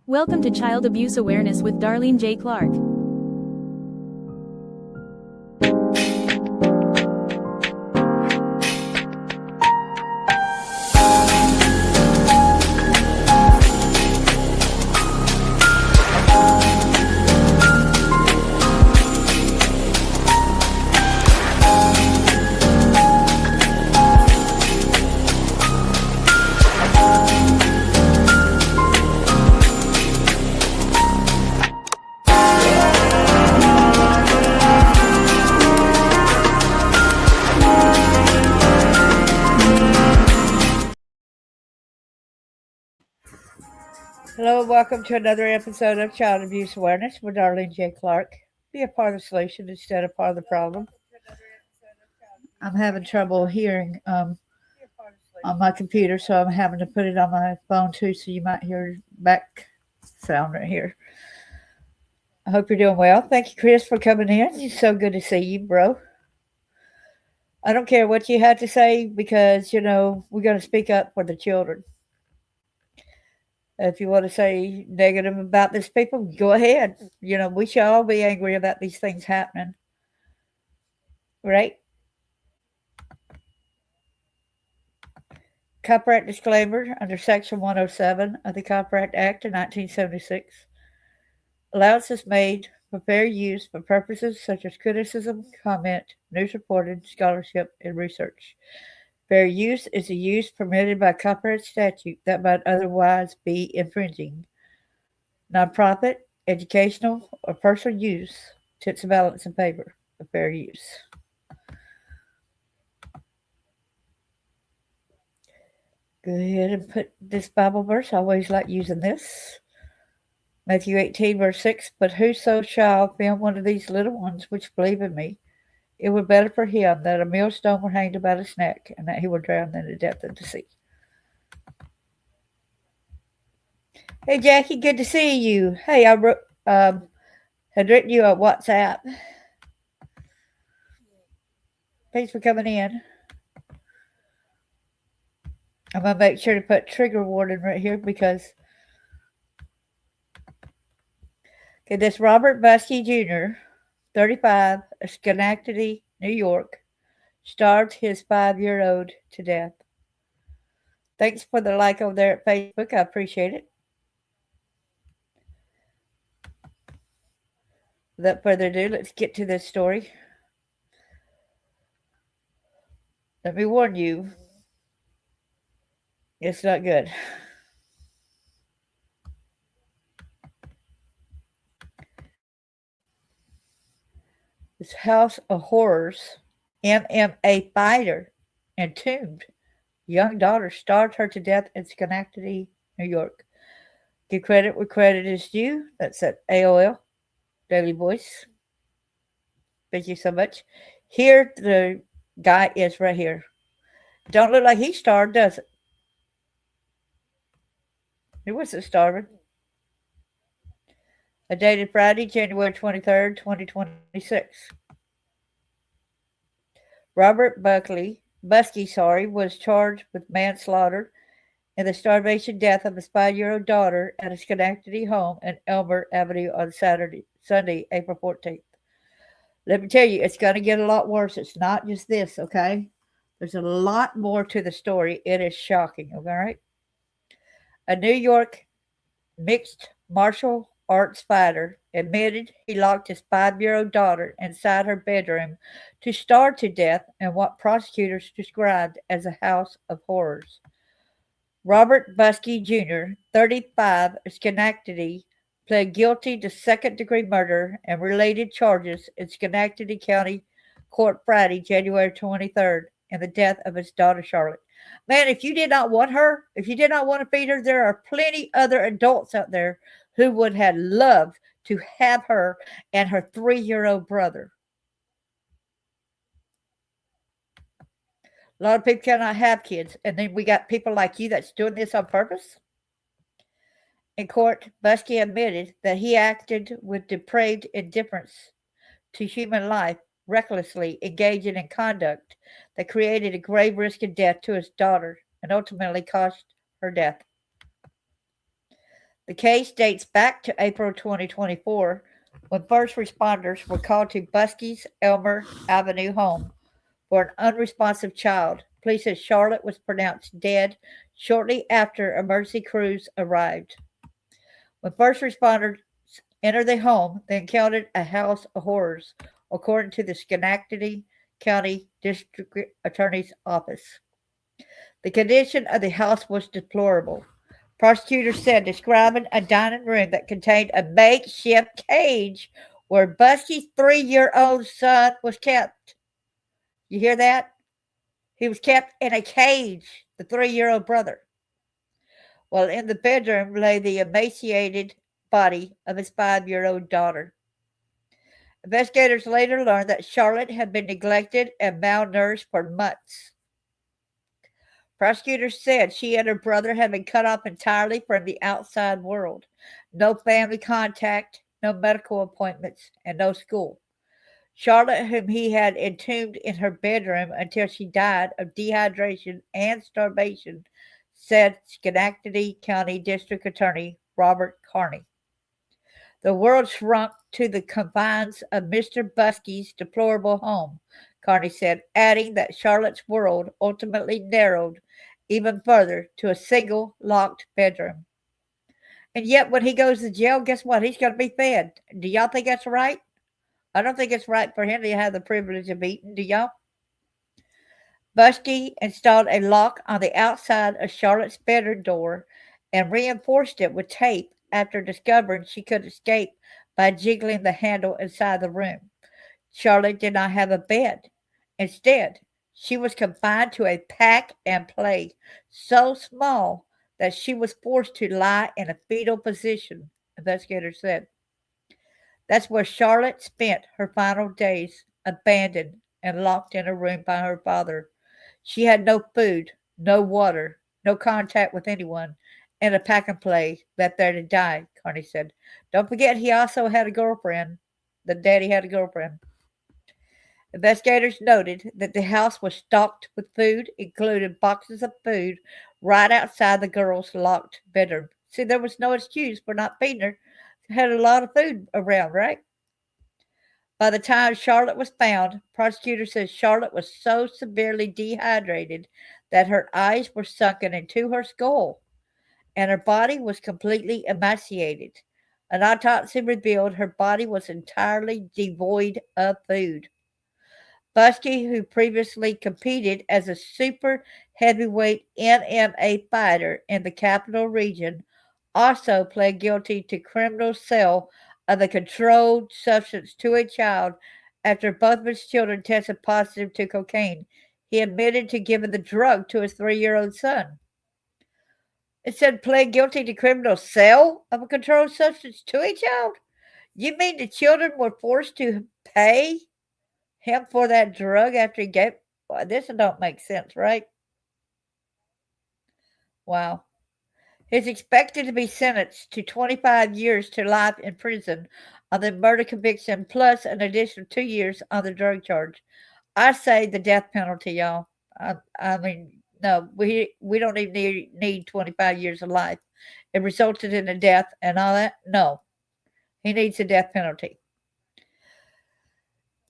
Welcome to Child Abuse Awareness with Darlene J. Clark. Hello and welcome to another episode of Child Abuse Awareness with Darlene J. Clark. Be a part of the solution instead of part of the problem. I'm having trouble hearing on my computer, so I'm having to put it on my phone too, so you might hear back sound right here. I hope you're doing well. Thank you, Chris, for coming in. It's so good to see you, bro. I don't care what you had to say because, we're going to speak up for the children. If you want to say negative about these people, go ahead. We should all be angry about these things happening, right? Copyright disclaimer under Section 107 of the Copyright Act of 1976. Allowance is made for fair use for purposes such as criticism, comment, news reporting, scholarship, and research. Fair use is a use permitted by copyright statute that might otherwise be infringing. Nonprofit, educational, or personal use tips the balance in favor of fair use. Go ahead and put this Bible verse. I always like using this. Matthew 18, verse 6. But whoso shall offend one of these little ones which believe in me, it were better for him that a millstone were hanged about his neck, and that he were drowned in the depth of the sea. Hey, Jackie, good to see you. Hey, I had written you a WhatsApp. Thanks for coming in. I'm going to make sure to put trigger warning right here because this Robert Buskey Jr., 35, of Schenectady, New York, starved his 5-year-old to death. Thanks for the like over there at Facebook. I appreciate it. Without further ado, let's get to this story. Let me warn you, it's not good. This House of Horrors MMA fighter entombed young daughter starved her to death in Schenectady, New York. Give credit where credit is due. That's at AOL, Daily Voice. Thank you so much. Here, the guy is right here. Don't look like he's starved, does it? He wasn't starving. Dated Friday, January 23rd, 2026. Robert Buskey, was charged with manslaughter in the starvation death of his 5-year-old daughter at a Schenectady home in Elmer Avenue on Sunday, April 14th. Let me tell you, it's going to get a lot worse. It's not just this, okay? There's a lot more to the story. It is shocking, all right? A New York mixed martial arts fighter admitted he locked his 5-year-old daughter inside her bedroom to starve to death in what prosecutors described as a house of horrors. Robert Buskey Jr., 35, of Schenectady, pled guilty to second-degree murder and related charges in Schenectady County Court Friday, January 23rd, in the death of his daughter Charlotte. Man, if you did not want her, if you did not want to feed her, there are plenty other adults out there who would have loved to have her and her 3-year-old brother. A lot of people cannot have kids, and then we got people like you that's doing this on purpose. In court, Buskey admitted that he acted with depraved indifference to human life, recklessly engaging in conduct that created a grave risk of death to his daughter and ultimately caused her death. The case dates back to April 2024 when first responders were called to Buskey's Elmer Avenue home for an unresponsive child. Police said Charlotte was pronounced dead shortly after emergency crews arrived. When first responders entered the home, they encountered a house of horrors, according to the Schenectady County District Attorney's Office. The condition of the house was deplorable. Prosecutors said describing a dining room that contained a makeshift cage where Buskey's 3-year-old son was kept. You hear that? He was kept in a cage, the 3-year-old brother. While in the bedroom lay the emaciated body of his 5-year-old daughter. Investigators later learned that Charlotte had been neglected and malnourished for months. Prosecutors said she and her brother had been cut off entirely from the outside world. No family contact, no medical appointments, and no school. Charlotte, whom he had entombed in her bedroom until she died of dehydration and starvation, said Schenectady County District Attorney Robert Carney. The world shrunk to the confines of Mr. Buskey's deplorable home, Carney said, adding that Charlotte's world ultimately narrowed even further to a single locked bedroom. And yet, when he goes to jail, guess what? He's going to be fed. Do y'all think that's right? I don't think it's right for him to have the privilege of eating. Do y'all? Buskey installed a lock on the outside of Charlotte's bedroom door and reinforced it with tape after discovering she could escape by jiggling the handle inside the room. Charlotte did not have a bed. Instead, she was confined to a pack and play so small that she was forced to lie in a fetal position, investigators said. That's where Charlotte spent her final days, abandoned and locked in a room by her father. She had no food, no water, no contact with anyone, and a pack and play left there to die, Carney said. Don't forget he also had a girlfriend. The daddy had a girlfriend. Investigators noted that the house was stocked with food, including boxes of food, right outside the girl's locked bedroom. See, there was no excuse for not feeding her. They had a lot of food around, right? By the time Charlotte was found, prosecutors said Charlotte was so severely dehydrated that her eyes were sunken into her skull and her body was completely emaciated. An autopsy revealed her body was entirely devoid of food. Buskey, who previously competed as a super heavyweight MMA fighter in the capital region, also pled guilty to criminal sale of a controlled substance to a child after both of his children tested positive to cocaine. He admitted to giving the drug to his 3-year-old son. It said pled guilty to criminal sale of a controlled substance to a child? You mean the children were forced to pay him for that drug after he gave? Well, this don't make sense, right? Wow. He's expected to be sentenced to 25 years to life in prison on the murder conviction, plus an additional 2 years on the drug charge. I say the death penalty, y'all. I mean, no, we don't even need 25 years of life. It resulted in a death and all that. No, he needs a death penalty.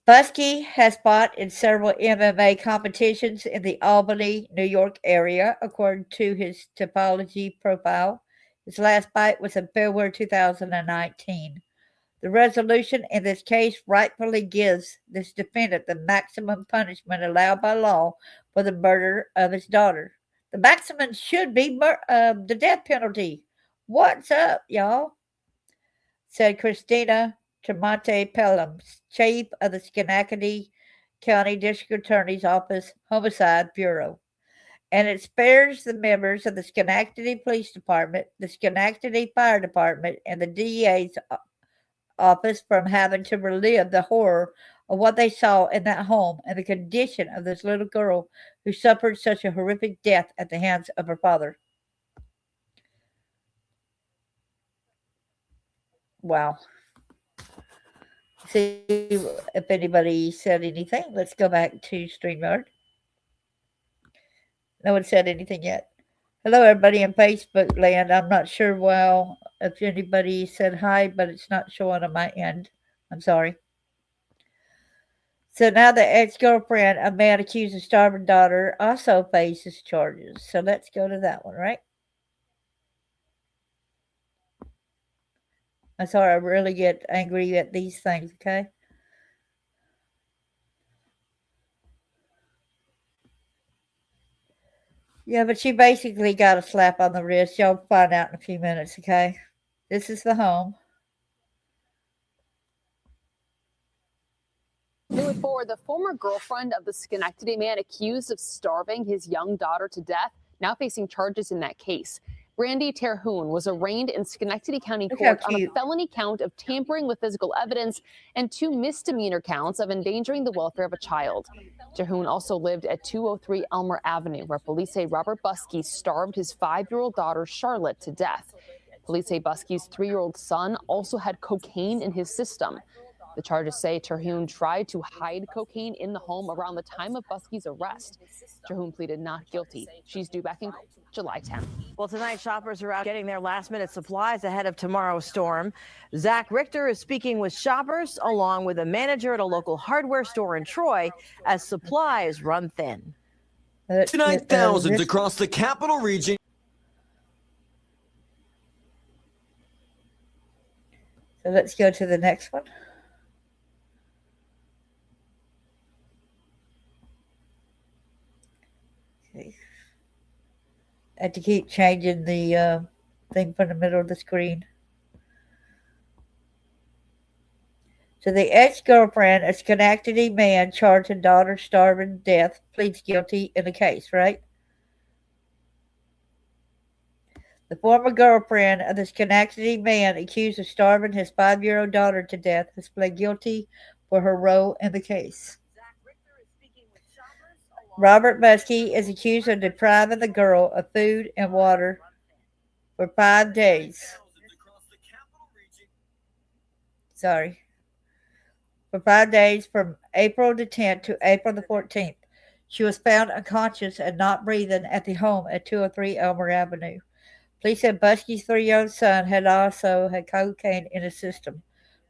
Buskey has fought in several MMA competitions in the Albany, New York area, according to his topology profile. His last fight was in February 2019. The resolution in this case rightfully gives this defendant the maximum punishment allowed by law for the murder of his daughter. The maximum should be the death penalty. What's up, y'all? Said Christina Tremonte Pelham, chief of the Schenectady County District Attorney's Office Homicide Bureau. And it spares the members of the Schenectady Police Department, the Schenectady Fire Department, and the DEA's office from having to relive the horror of what they saw in that home and the condition of this little girl who suffered such a horrific death at the hands of her father. Wow. See if anybody said anything. Let's go back to StreamYard. No one said anything yet. Hello, everybody in Facebook land. I'm not sure, well, if anybody said hi, but it's not showing on my end. I'm sorry. So now the ex-girlfriend, a man accused of starving daughter, also faces charges. So let's go to that one, right? I'm sorry, I really get angry at these things, okay? Yeah, but she basically got a slap on the wrist. Y'all find out in a few minutes, okay? This is the home. Moving forward, the former girlfriend of the Schenectady man accused of starving his young daughter to death, now facing charges in that case. Brandy Terhune was arraigned in Schenectady County Court on a felony count of tampering with physical evidence and 2 misdemeanor counts of endangering the welfare of a child. Terhune also lived at 203 Elmer Avenue, where police say Robert Buskey starved his 5-year-old daughter, Charlotte, to death. Police say Buskey's 3-year-old son also had cocaine in his system. The charges say Terhune tried to hide cocaine in the home around the time of Buskey's arrest. Terhune pleaded not guilty. She's due back in court July 10th. Well, tonight, shoppers are out getting their last-minute supplies ahead of tomorrow's storm. Zach Richter is speaking with shoppers, along with a manager at a local hardware store in Troy, as supplies run thin. Tonight, thousands across the capital region. So let's go to the next one. Okay. I have to keep changing the thing from the middle of the screen. So the ex-girlfriend, a Schenectady man charged with daughter starving to death, pleads guilty in the case, right? The former girlfriend of the Schenectady man accused of starving his 5-year-old daughter to death has pled guilty for her role in the case. Robert Buskey is accused of depriving the girl of food and water for 5 days. For 5 days from April the 10th to April the 14th. She was found unconscious and not breathing at the home at 203 Elmer Avenue. Police said Buskey's 3-year-old son had cocaine in his system.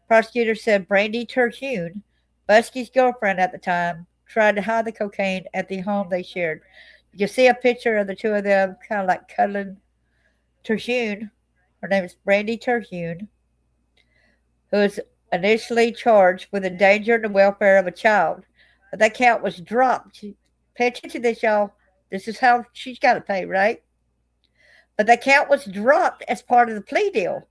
Prosecutors said Brandy Terhune, Buskey's girlfriend at the time, tried to hide the cocaine at the home they shared. You can see a picture of the two of them kind of like cuddling. Terhune, her name is Brandy Terhune, who was initially charged with endangering the welfare of a child. But that count was dropped. Pay attention to this, y'all. This is how she's got to pay, right? But that count was dropped as part of the plea deal.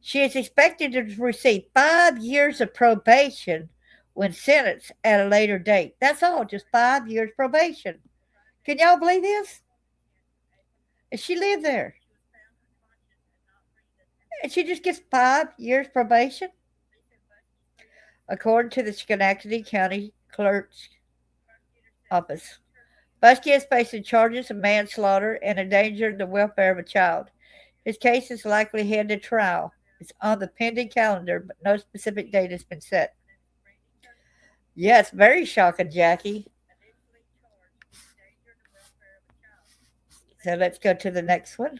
She is expected to receive 5 years of probation when sentenced at a later date. That's all, just 5 years probation. Can y'all believe this? And she lived there. And she just gets 5 years probation? According to the Schenectady County Clerk's Office. Buskey is facing charges of manslaughter and endangering the welfare of a child. His case is likely headed to trial. It's on the pending calendar, but no specific date has been set. Yes, very shocking, Jackie. So let's go to the next one.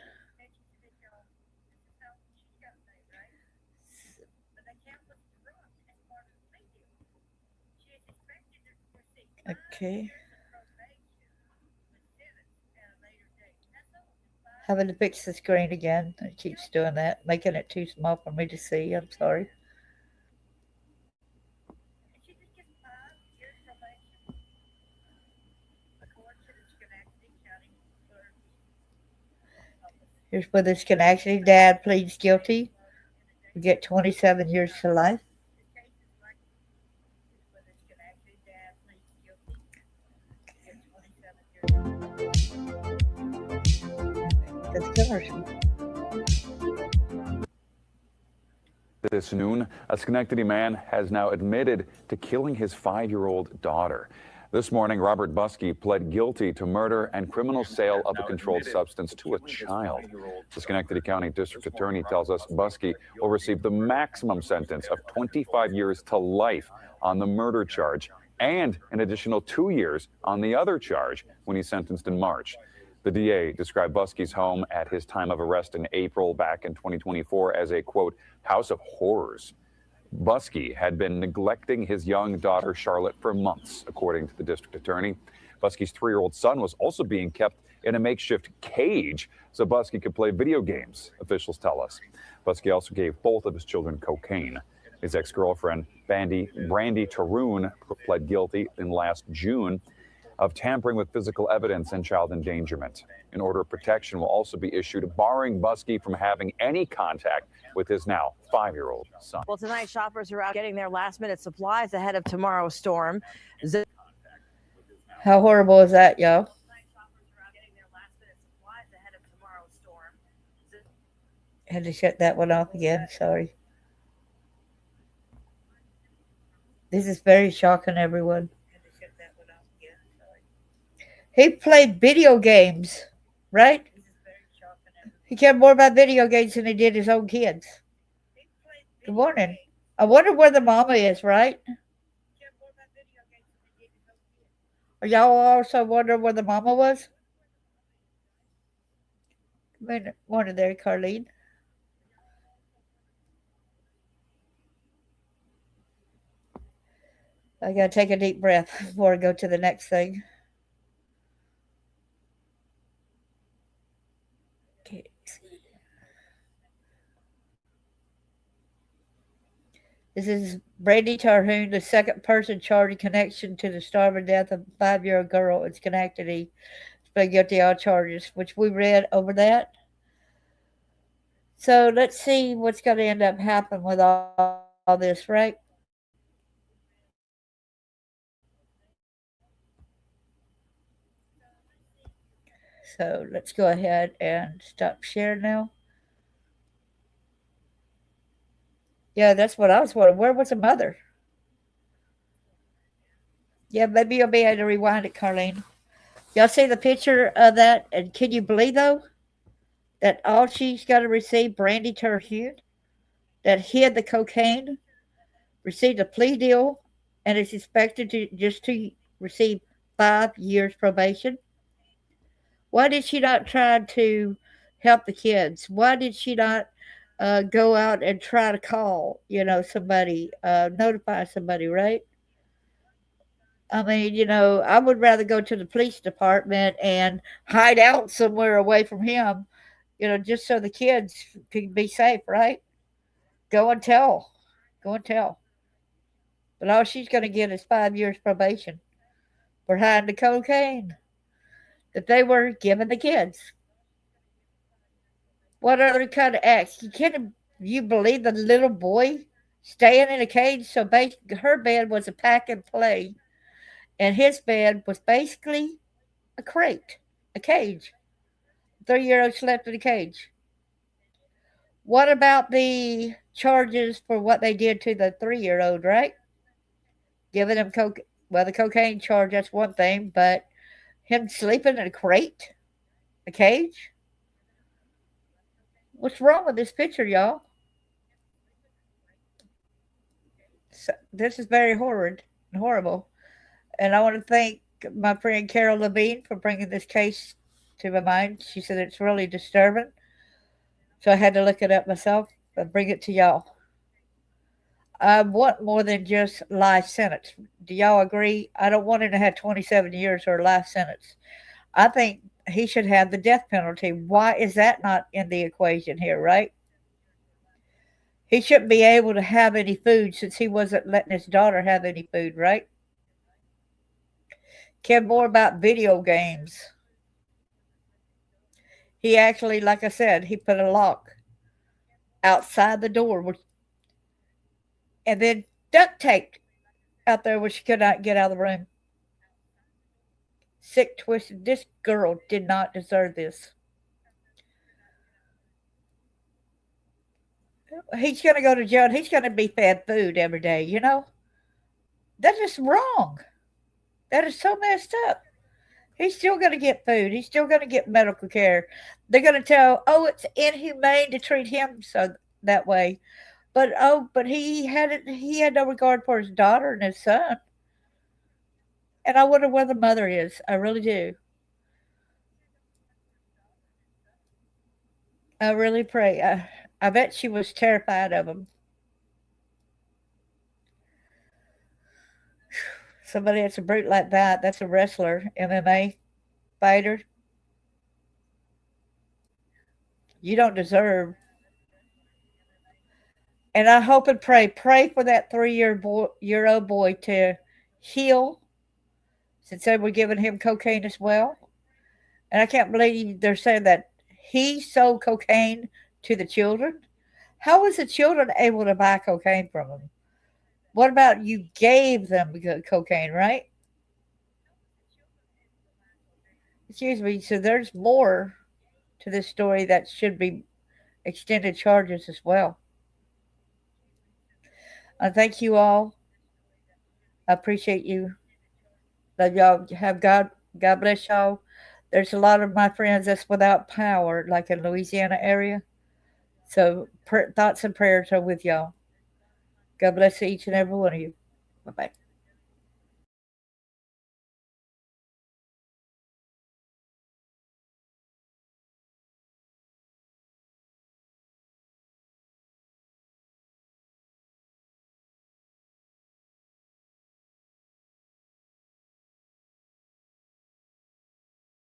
Okay. Having to fix the screen again. It keeps doing that, making it too small for me to see. I'm sorry. Here's where the Schenectady dad pleads guilty. We get 27 years to life. That's commercial. This noon, a Schenectady man has now admitted to killing his 5-year-old daughter. This morning, Robert Buskey pled guilty to murder and criminal sale of a controlled substance to a child. The Schenectady County District Attorney tells us Buskey will receive the maximum sentence of 25 years to life on the murder charge and an additional 2 years on the other charge when he's sentenced in March. The DA described Buskey's home at his time of arrest in April back in 2024 as a, quote, house of horrors. Buskey had been neglecting his young daughter, Charlotte, for months, according to the district attorney. Buskey's 3-year-old son was also being kept in a makeshift cage so Buskey could play video games, officials tell us. Buskey also gave both of his children cocaine. His ex-girlfriend, Brandy Taroon, pled guilty in last June of tampering with physical evidence and child endangerment. An order of protection will also be issued, barring Buskey from having any contact with his now 5-year-old son. Well, tonight, shoppers are out getting their last-minute supplies ahead of tomorrow's storm. How horrible is that, y'all? Had to shut that one off again. Sorry. This is very shocking, everyone. He played video games, right? He cared more about video games than he did his own kids. Good morning. I wonder where the mama is, right? Are y'all also wondering where the mama was? Good morning there, Carlene. I gotta take a deep breath before I go to the next thing. Okay. This is Brandy Tarhoon, the second person charged in connection to the starving death of a 5-year-old girl in Schenectady. She's been guilty of all charges, which we read over that. So let's see what's going to end up happening with all this, right? So let's go ahead and stop sharing now. Yeah, that's what I was wondering. Where was the mother? Yeah, maybe you'll be able to rewind it, Carlene. Y'all see the picture of that? And can you believe, though, that all she's got to receive, Brandy Terhune, that hid the cocaine, received a plea deal, and is expected to receive 5 years probation? Why did she not try to help the kids? Why did she not go out and try to call, somebody, notify somebody, right? I mean, I would rather go to the police department and hide out somewhere away from him, just so the kids could be safe, right? Go and tell. Go and tell. But all she's going to get is 5 years probation for hiding the cocaine that they were giving the kids. What other kind of acts? You believe the little boy staying in a cage? So basically, her bed was a pack and play, and his bed was basically a crate, a cage. 3-year-old slept in a cage. What about the charges for what they did to the 3-year-old, right? Giving him coke. Well, the cocaine charge, that's one thing, but him sleeping in a crate, a cage? What's wrong with this picture, y'all? So, this is very horrible. And I want to thank my friend Carol Levine for bringing this case to my mind. She said it's really disturbing. So I had to look it up myself and bring it to y'all. I want more than just life sentence. Do y'all agree? I don't want him to have 27 years or a life sentence. I think he should have the death penalty. Why is that not in the equation here, right? He shouldn't be able to have any food since he wasn't letting his daughter have any food, right? Cared more about video games. He actually, like I said, he put a lock outside the door and then duct taped out there where she could not get out of the room. Sick, twisted. This girl did not deserve this. He's going to go to jail and he's going to be fed food every day, That is wrong. That is so messed up. He's still going to get food. He's still going to get medical care. They're going to tell, it's inhumane to treat him so that way. But he had no regard for his daughter and his son. And I wonder where the mother is. I really do. I really pray. I bet she was terrified of him. Somebody that's a brute like that, that's a wrestler, MMA fighter, you don't deserve. And I hope and pray for that 3-year-old boy to heal, since they were giving him cocaine as well. And I can't believe they're saying that he sold cocaine to the children. How was the children able to buy cocaine from him? What about you gave them cocaine, right? Excuse me. So there's more to this story that should be extended charges as well. Thank you all. I appreciate you. Love y'all. Have God bless y'all. There's a lot of my friends that's without power, like in Louisiana area. So thoughts and prayers are with y'all. God bless each and every one of you. Bye-bye.